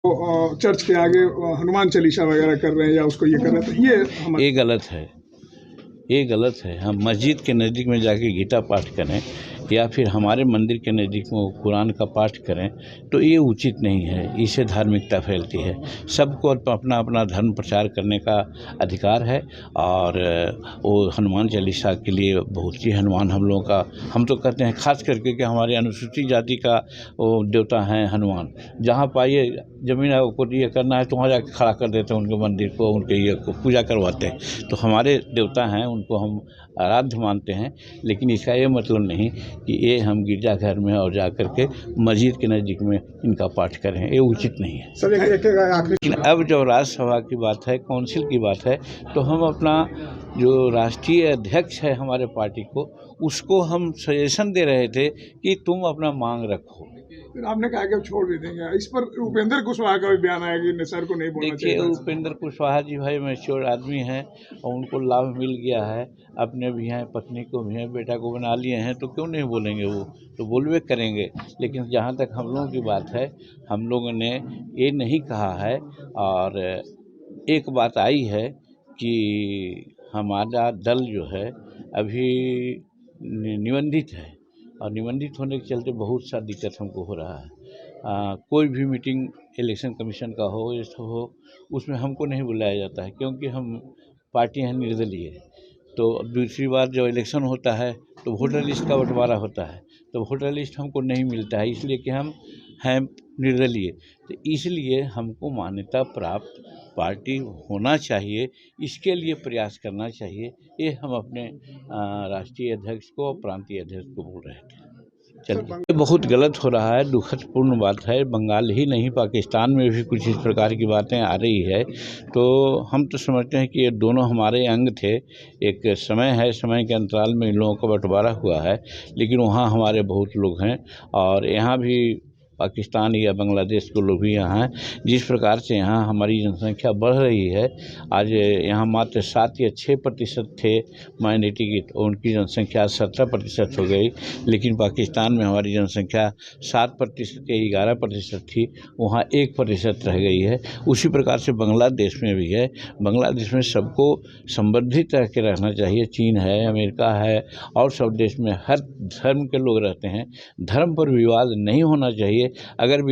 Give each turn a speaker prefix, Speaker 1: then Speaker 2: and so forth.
Speaker 1: Church के आगे हनुमान चालीसा वगैरह कर रहे हैं या उसको ये कर रहे हैं, तो
Speaker 2: ये गलत है। ये गलत है। हम मस्जिद के नज़दीक में जाके गीता पाठ करें या फिर हमारे मंदिर के नज़दीक में कुरान का पाठ करें तो ये उचित नहीं है। इससे धार्मिकता फैलती है। सबको अपना अपना धर्म प्रचार करने का अधिकार है और वो हनुमान चालीसा के लिए बहुत ही हनुमान हम लोगों का, हम तो कहते हैं खास करके कि हमारे अनुसूचित जाति का वो देवता है हनुमान। जहाँ पाइए ज़मीन को ये करना है तो वहाँ जाके खड़ा कर देते हैं उनके मंदिर को, उनके ये को पूजा करवाते हैं। तो हमारे देवता हैं, उनको हम आराध्य मानते हैं, लेकिन इसका ये मतलब नहीं कि ये हम गिरजाघर में और जा कर के मस्जिद के नज़दीक में इनका पाठ करें, ये उचित नहीं है। लेकिन अब जब राज्यसभा की बात है, काउंसिल की बात है, तो हम अपना जो राष्ट्रीय अध्यक्ष है हमारे पार्टी को, उसको हम सजेशन दे रहे थे कि तुम अपना मांग रखो।
Speaker 1: फिर आपने कहा कि छोड़ भी देंगे। इस पर उपेंद्र कुशवाहा का भी बयान आया कि सर को नहीं बोलना चाहिए।
Speaker 2: देखिए, उपेंद्र कुशवाहा जी भाई मैच्योर आदमी हैं और उनको लाभ मिल गया है। अपने भी हैं, पत्नी को भी हैं, बेटा को बना लिए हैं, तो क्यों नहीं बोलेंगे? वो तो बोलवे करेंगे। लेकिन जहाँ तक हम लोगों की बात है, हम लोगों ने ये नहीं कहा है। और एक बात आई है कि हमारा दल जो है अभी निबंधित है और निबंधित होने के चलते बहुत सा दिक्कत हमको हो रहा है। कोई भी मीटिंग इलेक्शन कमीशन का हो या सब हो, उसमें हमको नहीं बुलाया जाता है क्योंकि हम पार्टी हैं निर्दलीय। तो दूसरी बार जब इलेक्शन होता है तो वोटर लिस्ट का बंटवारा होता है, तो वोटर लिस्ट हमको नहीं मिलता है, इसलिए कि हम हैं निर्दलीय। तो इसलिए हमको मान्यता प्राप्त पार्टी होना चाहिए, इसके लिए प्रयास करना चाहिए। ये हम अपने राष्ट्रीय अध्यक्ष को और प्रांतीय अध्यक्ष को बोल रहे थे। चलिए, बहुत गलत हो रहा है, दुखदपूर्ण बात है। बंगाल ही नहीं, पाकिस्तान में भी कुछ इस प्रकार की बातें आ रही है। तो हम तो समझते हैं कि ये दोनों हमारे अंग थे। एक समय है, समय के अंतराल में इन लोगों का बंटवारा हुआ है, लेकिन वहाँ हमारे बहुत लोग हैं और यहाँ भी पाकिस्तान या बांग्लादेश के लोग भी यहाँ हैं। जिस प्रकार से यहाँ हमारी जनसंख्या बढ़ रही है, आज यहाँ मात्र 7 या 6% थे माइनॉरिटी की, तो उनकी जनसंख्या 17% हो गई। लेकिन पाकिस्तान में हमारी जनसंख्या 7% या 11% थी, वहाँ 1% रह गई है। उसी प्रकार से बांग्लादेश में भी है। बांग्लादेश में सबको संवर्धित रह के रहना चाहिए। चीन है, अमेरिका है और सब देश में हर धर्म के लोग रहते हैं। धर्म पर विवाद नहीं होना चाहिए। अगर